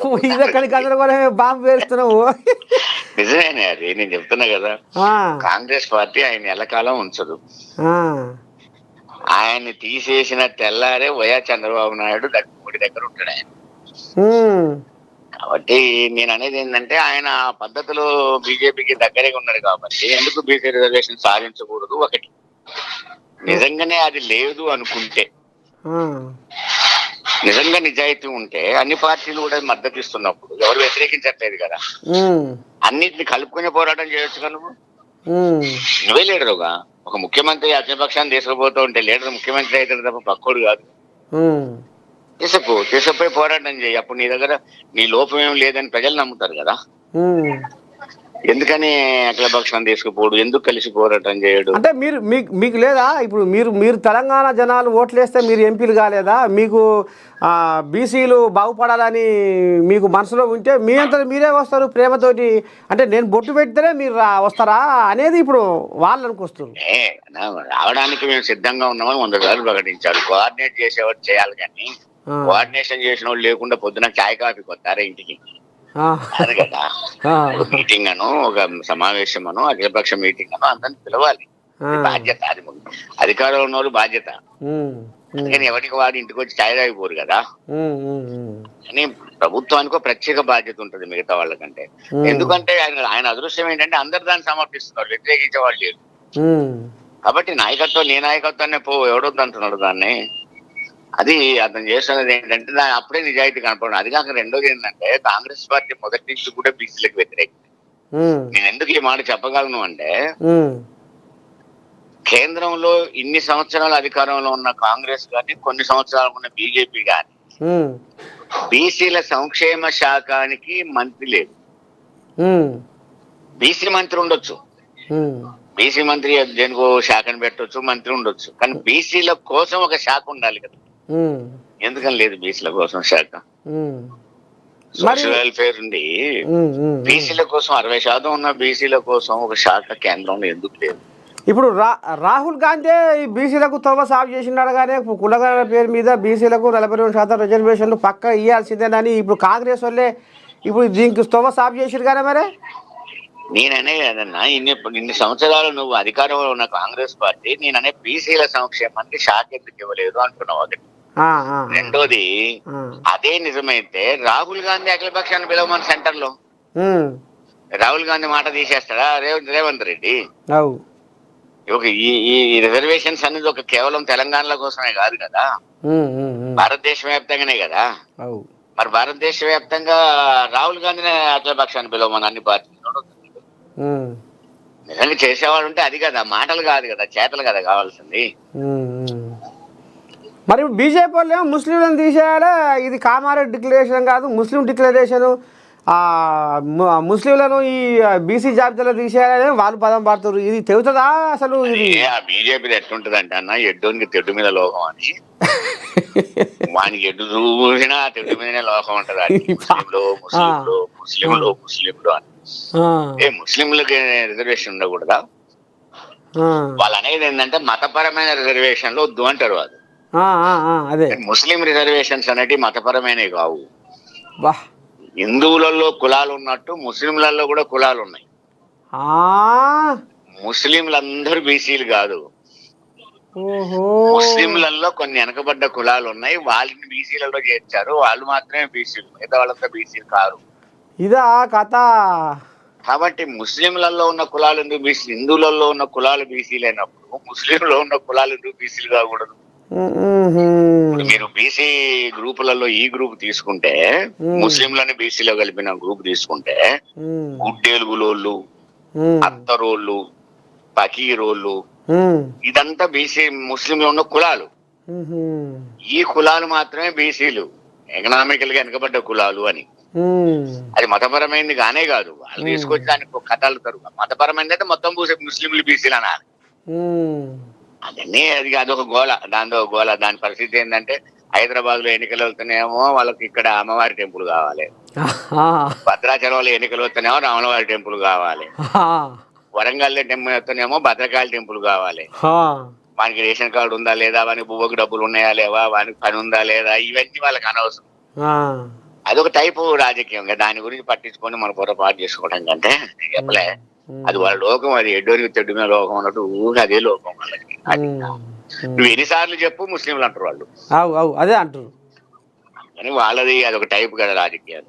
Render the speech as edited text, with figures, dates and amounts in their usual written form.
ఇదెక్కడికి గందరగోళమే bomb పేలుస్తున్నావు. నిజమేనే అది నేను చెప్తున్నా కదా. ఆ! కాంగ్రెస్ పార్టీ ఆయన ఎల్లకాలం ఉంచదు. ఆ! ఆయన్ని తీసేసిన తెల్లారే చంద్రబాబు నాయుడు గుడి దగ్గర ఉంటాడు ఆయన. హ్మ్. కాబట్టి నేను అనేది ఏంటంటే ఆయన ఆ పద్ధతిలో బీజేపీకి దగ్గరగా ఉన్నాడు కాబట్టి ఎందుకు బీసీ రిజర్వేషన్ సాధించకూడదు ఒకటి. హ్మ్. నిజంగానే అది లేదు అనుకుంటే, ఆ! నిజంగా నిజాయితీ ఉంటే అన్ని పార్టీలు కూడా మద్దతు ఇస్తున్నప్పుడు ఎవరు వ్యతిరేకించట్లేదు కదా. హ్మ్. అన్నిటిని కలుపుకునే పోరాటం చేయొచ్చు కదా నువ్వు. హ్మ్. నువ్వే లీడరుగా ఒక ముఖ్యమంత్రి అఖిలపక్షాన్ని తీసుకుపోతూ ఉంటే లీడర్ ముఖ్యమంత్రి అవుతాడు తప్ప పక్కోడు కాదు. హ్మ్. తీసుకుపోయి పోరాటం చేయి. అప్పుడు నీ దగ్గర నీ లోపం ఏం లేదని ప్రజలు నమ్ముతారు కదా. హ్మ్. ఎందుకని అఖిలపక్షాన్ని తీసుకుపోడు, ఎందుకు కలిసి పోరాటం చేయడు? అంటే మీరు మీకు మీకు లేదా ఇప్పుడు మీరు మీరు తెలంగాణ జనాలు ఓట్లేస్తే మీరు ఎంపీలు కాలేదా? మీకు బీసీలు బాగుపడాలని మీకు మనసులో ఉంటే మీ అంతట మీరే వస్తారు ప్రేమతోటి. అంటే నేను బొట్టు పెడితేనే మీరు వస్తారా అనేది ఇప్పుడు వాళ్ళు అనుకొస్తారు. ఏ రావడానికి మేము సిద్ధంగా ఉన్నామని 100 సార్లు ప్రకటించారు. కోఆర్డినేట్ చేసేవాడు చేయాలి కానీ ఆ, కోఆర్డినేషన్ చేసిన వాళ్ళు లేకుండా పొద్దున చాయ్ కాఫీ కొత్తారా ఇంటికి ఆ, కాదు కదా. ఆ, ఒక మీటింగ్ అను, ఒక సమావేశం అను, అఖిలపక్ష మీటింగ్ అను అందరిని పిలవాలి. ఆ, అది బాధ్యత. అది అధికారంలో ఉన్న వాళ్ళు బాధ్యత. ఉమ్, ఉమ్, అందుకని ఎవరికి వాడు ఇంటికి వచ్చి చాయ్ తాగిపోరు కదా. ఉమ్, ఉమ్, ఉమ్, కానీ ప్రభుత్వానికి ఒక ప్రత్యేక బాధ్యత ఉంటుంది మిగతా వాళ్ళకంటే. ఉమ్, ఎందుకంటే ఆయన అదృష్టం ఏంటంటే అందరు దాన్ని సమర్థిస్తున్నారు, వ్యతిరేకించే వాళ్ళు లేరు. ఉమ్, కాబట్టి నాయకత్వం నీ నాయకత్వాన్ని ఎవడొద్దు అంటున్నాడు దాన్ని. అది అతను చేస్తున్నది ఏంటంటే దాని అప్పుడే నిజాయితీ కనపడదు. అది కాక రెండోది ఏంటంటే కాంగ్రెస్ పార్టీ మొదటి నుంచి కూడా బీసీలకు వ్యతిరేకం. ఉమ్, నేను ఎందుకు ఈ మాట చెప్పగలను అంటే ఉమ్, కేంద్రంలో ఇన్ని సంవత్సరాల అధికారంలో ఉన్న కాంగ్రెస్ కానీ కొన్ని సంవత్సరాలు ఉన్న బీజేపీ కానీ ఉమ్, బీసీల సంక్షేమ శాఖానికి మంత్రి లేదు. ఉమ్, బీసీ మంత్రి ఉండొచ్చు, ఉమ్, బీసీ మంత్రి దేనికో శాఖను పెట్టొచ్చు, మంత్రి ఉండొచ్చు, కానీ బీసీల కోసం ఒక శాఖ ఉండాలి కదా. ఉమ్, ఎందుకని లేదు బీసీల కోసం శాఖ? ఉమ్. మరి సోషల్ వెల్ఫేర్ ఉంది. ఉమ్, ఉమ్, ఉమ్. బీసీల కోసం 60% ఉన్న బీసీల కోసం ఒక శాఖ కేంద్రంలో ఎందుకు లేదు? ఇప్పుడు రాహుల్ గాంధీ ఈ బీసీలకు తవ్వ సాగు చేసినాడు కానీ కులగల పేరు మీద బీసీలకు 42% రిజర్వేషన్లు పక్క ఇవ్వాల్సిందేనని ఇప్పుడు కాంగ్రెస్ వాళ్ళే ఇప్పుడు దీనికి తవ్వ సాగు చేసిరు కానీ మరి. నేననే కదన్నా ఇన్ని సంవత్సరాలు నువ్వు అధికారంలో ఉన్న కాంగ్రెస్ పార్టీ నేననే బీసీల సంక్షేమానికి శాఖ ఎందుకు ఇవ్వలేదు అంటున్నావు. ఒకటి. ఆ, ఆ, రెండోది ఆ. అదే నిజమైతే రాహుల్ గాంధీ అఖిలపక్షాన్ని పిలవమని సెంటర్ లో. ఉమ్, రాహుల్ గాంధీ మాట తీసేస్తాడా రేవంత్ రెడ్డి? అవు. ఒక ఈ రిజర్వేషన్స్ అనేది ఒక కేవలం తెలంగాణలో కోసమే కాదు కదా, ఉమ్, ఉమ్, ఉమ్. భారతదేశ వ్యాప్తంగానే కదా. అవు. మరి భారతదేశ వ్యాప్తంగా రాహుల్ గాంధీని అఖిలపక్షాన్ని పిలవమని అన్ని పార్టీలు. ఉమ్, నిజంగా చేసేవాడు ఉంటే అది కదా, మాటలు కాదు కదా, చేతలు కదా కావాల్సింది. ఉమ్, ఉమ్. మరి ఇప్పుడు బీజేపీ వాళ్ళు ఏమో ముస్లింలను తీసేయాలి, ఇది కామారెడ్డి డిక్లరేషన్ కాదు ముస్లిం డిక్లరేషను, ముస్లింలను ఈ బీసీ జాబితాలో తీసేయాలని వాళ్ళు పదం పడుతున్నారు. ఇది తెగుతుందా అసలు? ఇది ఆ బీజేపీది ఎట్లుంటది అంటే అన్న, ఎడ్డోనికి తెడ్డు మీద లోకం అని. వానికి ఎడ్డు చూసినా తెడ్డు మీదనే లోకం ఉంటది. అది ముస్లింలు ముస్లింలు ముస్లింలు ముస్లింలు అని. ముస్లింలకి రిజర్వేషన్ ఉండకూడదా? వాళ్ళు అనేది ఏంటంటే మతపరమైన రిజర్వేషన్లు వద్దు అంటారు వాళ్ళు. అదే ముస్లిం రిజర్వేషన్స్ అనేవి మతపరమైనవి కావు. బా, హిందువులలో కులాలు ఉన్నట్టు ముస్లింలలో కూడా కులాలు ఉన్నాయి. ముస్లింలందరూ బీసీలు కాదు. ఓహో, ముస్లింలలో కొన్ని వెనకబడ్డ కులాలు ఉన్నాయి, వాళ్ళని బీసీలలో చేర్చారు. వాళ్ళు మాత్రమే బీసీలు, మిగతా వాళ్ళంతా బీసీలు కారు. ఇదా కథ? కాబట్టి ముస్లింలలో ఉన్న కులాలు ఎందుకు బీసీ, హిందువులలో ఉన్న కులాలు బీసీలు అయినప్పుడు ముస్లింలో ఉన్న కులాలు ఎందుకు బీసీలు కాకూడదు? ఇప్పుడు మీరు బీసీ గ్రూపులలో ఈ గ్రూప్ తీసుకుంటే, ముస్లింలని బీసీలో కలిపిన గ్రూప్ తీసుకుంటే గుడ్డేలుగులోళ్ళు, అత్తరోళ్ళు, పకీరోళ్ళు, ఇదంతా బీసీ ముస్లింలో ఉన్న కులాలు. ఈ కులాలు మాత్రమే బీసీలు, ఎకనామికల్ గా వెనకబడ్డ కులాలు అని. అది మతపరమైనది కానే కాదు. వాళ్ళు తీసుకొచ్చి దానికి కథలు తరుగు. మతపరమైనది అయితే మొత్తం ముస్లింలు బీసీలు అనాలి. అది అదొక గోల, దాంతో గోల. దాని పరిస్థితి ఏంటంటే హైదరాబాద్ లో ఎన్నికలు వెళ్తున్నాయేమో వాళ్ళకి ఇక్కడ అమ్మవారి టెంపుల్ కావాలి, భద్రాచలంలో ఎన్నికలు వస్తేనేమో రాములవారి టెంపుల్ కావాలి, వరంగల్ టెంపుల్ వస్తేనేమో భద్రకాళి టెంపుల్ కావాలి. వానికి రేషన్ కార్డు ఉందా లేదా, వానికి బువ్వకు డబ్బులు ఉన్నాయా లేవా, వానికి పని ఉందా లేదా, ఇవన్నీ వాళ్ళకి అనవసరం. అదొక టైపు రాజకీయం. దాని గురించి పట్టించుకొని మన పొరపాటు చేసుకోవడం కంటే చెప్పలే. అది వాళ్ళ లోకం, అది ఎడ్డోనికి తెడ్డుమే లోకం అన్నట్టు ఊరికి అదే లోకం వాళ్ళకి. నువ్వు ఎన్నిసార్లు చెప్పు ముస్లింలు అంటారు వాళ్ళు. అవు అదే అంటారు. కానీ వాళ్ళది అదొక టైపు కదా రాజకీయాలు.